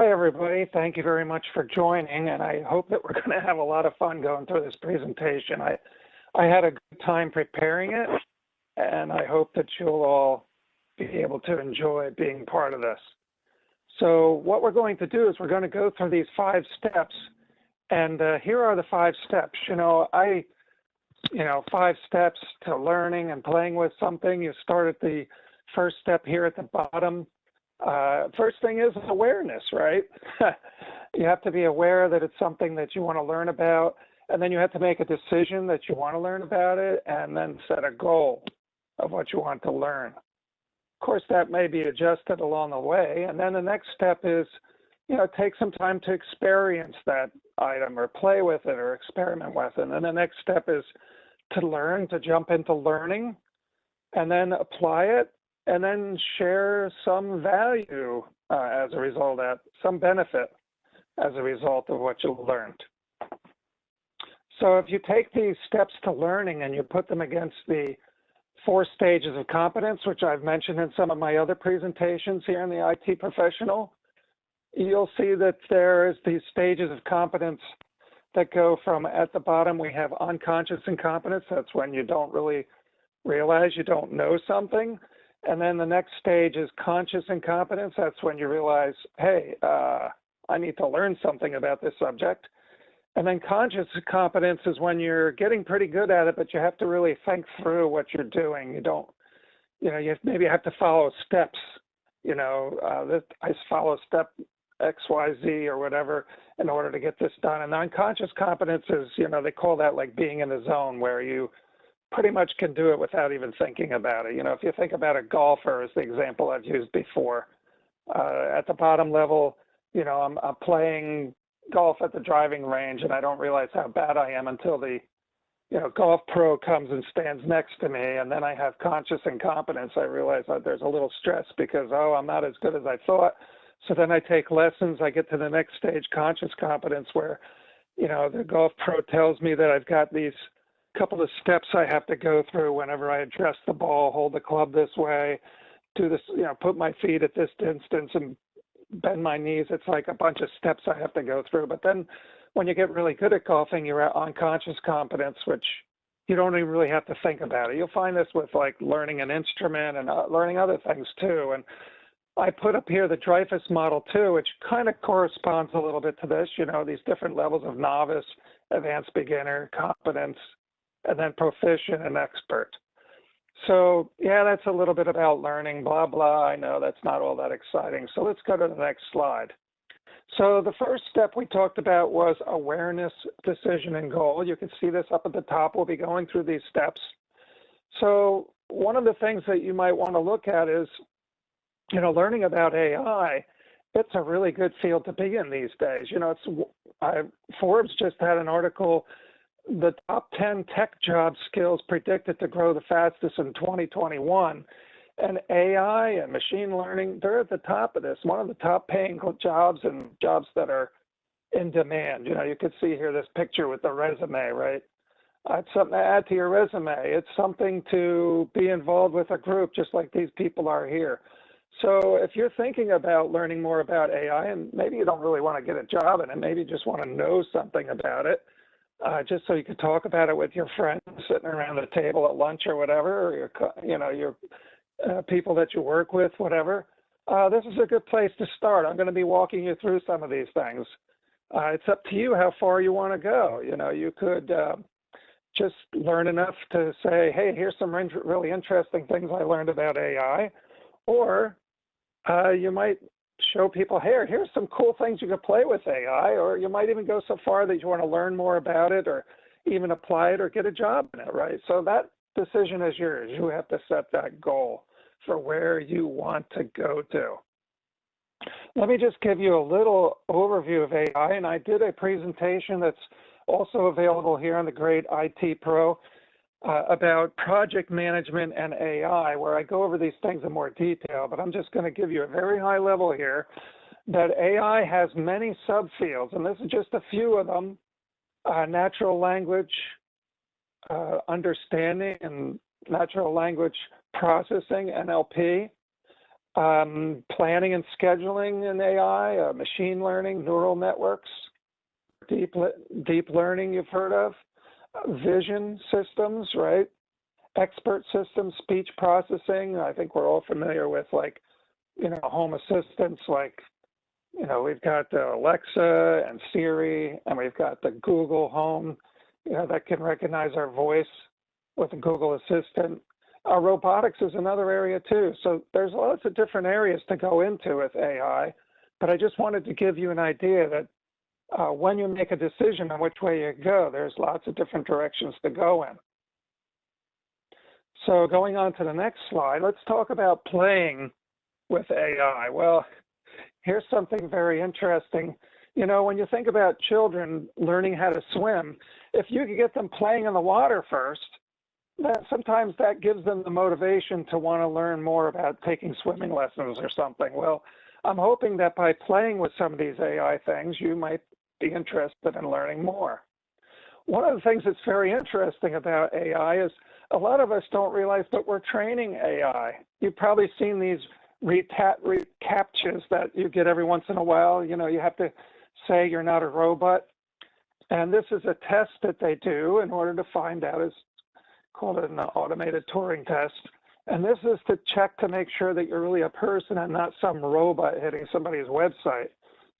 Hi, everybody. Thank you very much for joining, and I hope that we're going to have a lot of fun going through this presentation. I had a good time preparing it, and I hope that you'll all be able to enjoy being part of this. So what we're going to do is we're going to go through these 5 steps, and here are the 5 steps. 5 steps to learning and playing with something. You start at the first step here at the bottom. First thing is awareness, right? You have to be aware that it's something that you want to learn about, and then you have to make a decision that you want to learn about it, and then set a goal of what you want to learn. Of course, that may be adjusted along the way, and then the next step is, take some time to experience that item or play with it or experiment with it. And then the next step is to learn, to jump into learning, and then apply it, and then share some value as a result of that, some benefit as a result of what you learned. So if you take these steps to learning and you put them against the 4 stages of competence, which I've mentioned in some of my other presentations here in the IT professional, you'll see that there's these stages of competence that go from, at the bottom, we have unconscious incompetence. That's when you don't really realize you don't know something. And then the next stage is conscious incompetence. That's when you realize, hey, I need to learn something about this subject. And then conscious competence is when you're getting pretty good at it, but you have to really think through what you're doing. You maybe have to follow steps. I follow step X, Y, Z or whatever in order to get this done. And unconscious competence is, they call that like being in the zone, where you pretty much can do it without even thinking about it. If you think about a golfer as the example I've used before, at the bottom level, I'm playing golf at the driving range and I don't realize how bad I am until the, golf pro comes and stands next to me, and then I have conscious incompetence. I realize that there's a little stress because, I'm not as good as I thought. So then I take lessons. I get to the next stage, conscious competence, where, the golf pro tells me that I've got these couple of steps I have to go through whenever I address the ball, hold the club this way, do this, put my feet at this distance and bend my knees. It's like a bunch of steps I have to go through. But then when you get really good at golfing, you're at unconscious competence, which you don't even really have to think about it. You'll find this with like learning an instrument and learning other things too. And I put up here the Dreyfus model too, which kind of corresponds a little bit to this, these different levels of novice, advanced beginner, competence, and then proficient and expert. So yeah, that's a little bit about learning, blah, blah. I know that's not all that exciting. So let's go to the next slide. So the first step we talked about was awareness, decision, and goal. You can see this up at the top. We'll be going through these steps. So one of the things that you might want to look at is, learning about AI. It's a really good field to be in these days. Forbes just had an article, the top 10 tech job skills predicted to grow the fastest in 2021. And AI and machine learning, they're at the top of this, one of the top paying jobs and jobs that are in demand. You could see here this picture with the resume, right? It's something to add to your resume. It's something to be involved with a group just like these people are here. So if you're thinking about learning more about AI, and maybe you don't really want to get a job in it, maybe you just want to know something about it, just so you can talk about it with your friends sitting around the table at lunch or whatever, or your people that you work with, whatever. This is a good place to start. I'm going to be walking you through some of these things. It's up to you how far you want to go. You could just learn enough to say, hey, here's some really interesting things I learned about AI. Or you might show people, hey, here's some cool things you can play with AI, or you might even go so far that you want to learn more about it or even apply it or get a job in it, right? So that decision is yours. You have to set that goal for where you want to go to. Let me just give you a little overview of AI, and I did a presentation that's also available here on the Great IT Pro about project management and AI, where I go over these things in more detail, but I'm just going to give you a very high level here that AI has many subfields, and this is just a few of them: natural language understanding and natural language processing, NLP, Planning and scheduling in AI, machine learning, neural networks, deep learning you've heard of, vision systems, right? Expert systems, speech processing. I think we're all familiar with, like, home assistants, like, we've got Alexa and Siri, and we've got the Google Home, that can recognize our voice with the Google Assistant. Robotics is another area too. So there's lots of different areas to go into with AI, but I just wanted to give you an idea that when you make a decision on which way you go, there's lots of different directions to go in. So going on to the next slide, let's talk about playing with AI. Well, here's something very interesting. When you think about children learning how to swim, if you could get them playing in the water first, then sometimes that gives them the motivation to want to learn more about taking swimming lessons or something. Well, I'm hoping that by playing with some of these AI things, you might be interested in learning more. One of the things that's very interesting about AI is a lot of us don't realize that we're training AI. You've probably seen these captchas that you get every once in a while. You have to say you're not a robot. And this is a test that they do in order to find out. It's called an automated Turing test. And this is to check to make sure that you're really a person and not some robot hitting somebody's website.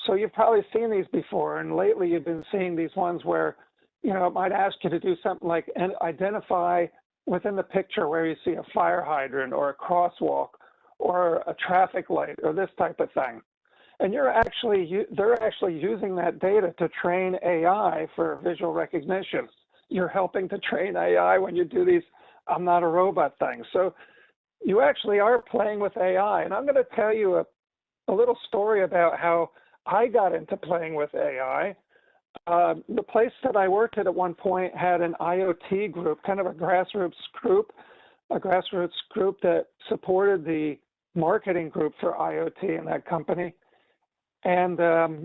So you've probably seen these before. And lately you've been seeing these ones where, it might ask you to do something like identify within the picture where you see a fire hydrant or a crosswalk or a traffic light or this type of thing. And they're actually using that data to train AI for visual recognition. You're helping to train AI when you do these I'm not a robot things. So you actually are playing with AI. And I'm going to tell you a little story about how I got into playing with AI. The place that I worked at one point had an IoT group, kind of a grassroots group that supported the marketing group for IoT in that company. And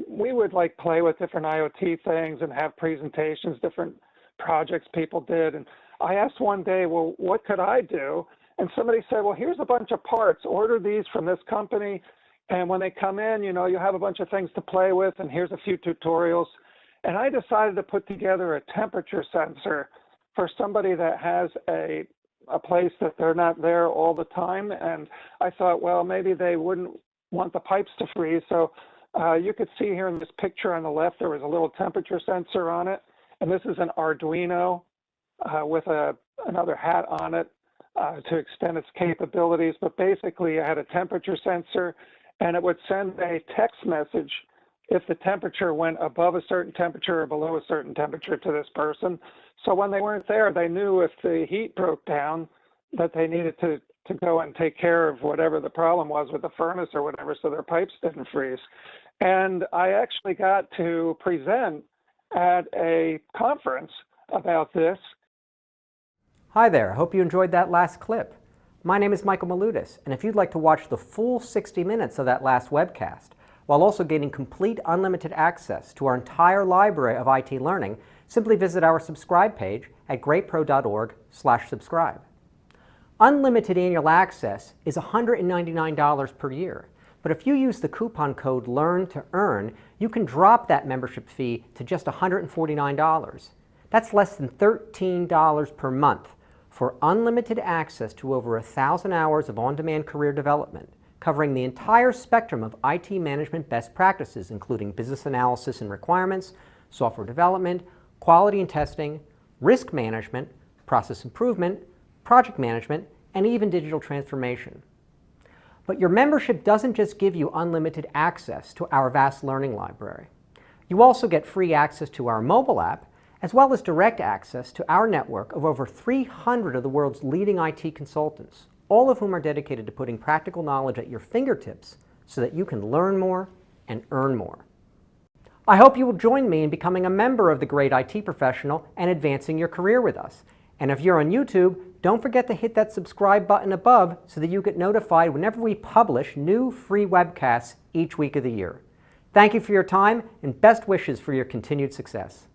we would play with different IoT things and have presentations, different projects people did. And I asked one day, well, what could I do? And somebody said, well, here's a bunch of parts. Order these from this company. And when they come in, you have a bunch of things to play with. And here's a few tutorials. And I decided to put together a temperature sensor for somebody that has a place that they're not there all the time. And I thought, well, maybe they wouldn't want the pipes to freeze. So you could see here in this picture on the left, there was a little temperature sensor on it. And this is an Arduino with another hat on it to extend its capabilities. But basically, I had a temperature sensor, and it would send a text message if the temperature went above a certain temperature or below a certain temperature to this person. So when they weren't there, they knew if the heat broke down that they needed to go and take care of whatever the problem was with the furnace or whatever, so their pipes didn't freeze. And I actually got to present at a conference about this. Hi there, hope you enjoyed that last clip. My name is Michael Maludis, and if you'd like to watch the full 60 minutes of that last webcast, while also gaining complete unlimited access to our entire library of IT learning, simply visit our subscribe page at greatpro.org/subscribe. Unlimited annual access is $199 per year, but if you use the coupon code LEARN to earn, you can drop that membership fee to just $149. That's less than $13 per month for unlimited access to over 1,000 hours of on-demand career development, covering the entire spectrum of IT management best practices, including business analysis and requirements, software development, quality and testing, risk management, process improvement, project management, and even digital transformation. But your membership doesn't just give you unlimited access to our vast learning library. You also get free access to our mobile app, as well as direct access to our network of over 300 of the world's leading IT consultants, all of whom are dedicated to putting practical knowledge at your fingertips so that you can learn more and earn more. I hope you will join me in becoming a member of the Great IT Professional and advancing your career with us. And if you're on YouTube, don't forget to hit that subscribe button above so that you get notified whenever we publish new free webcasts each week of the year. Thank you for your time and best wishes for your continued success.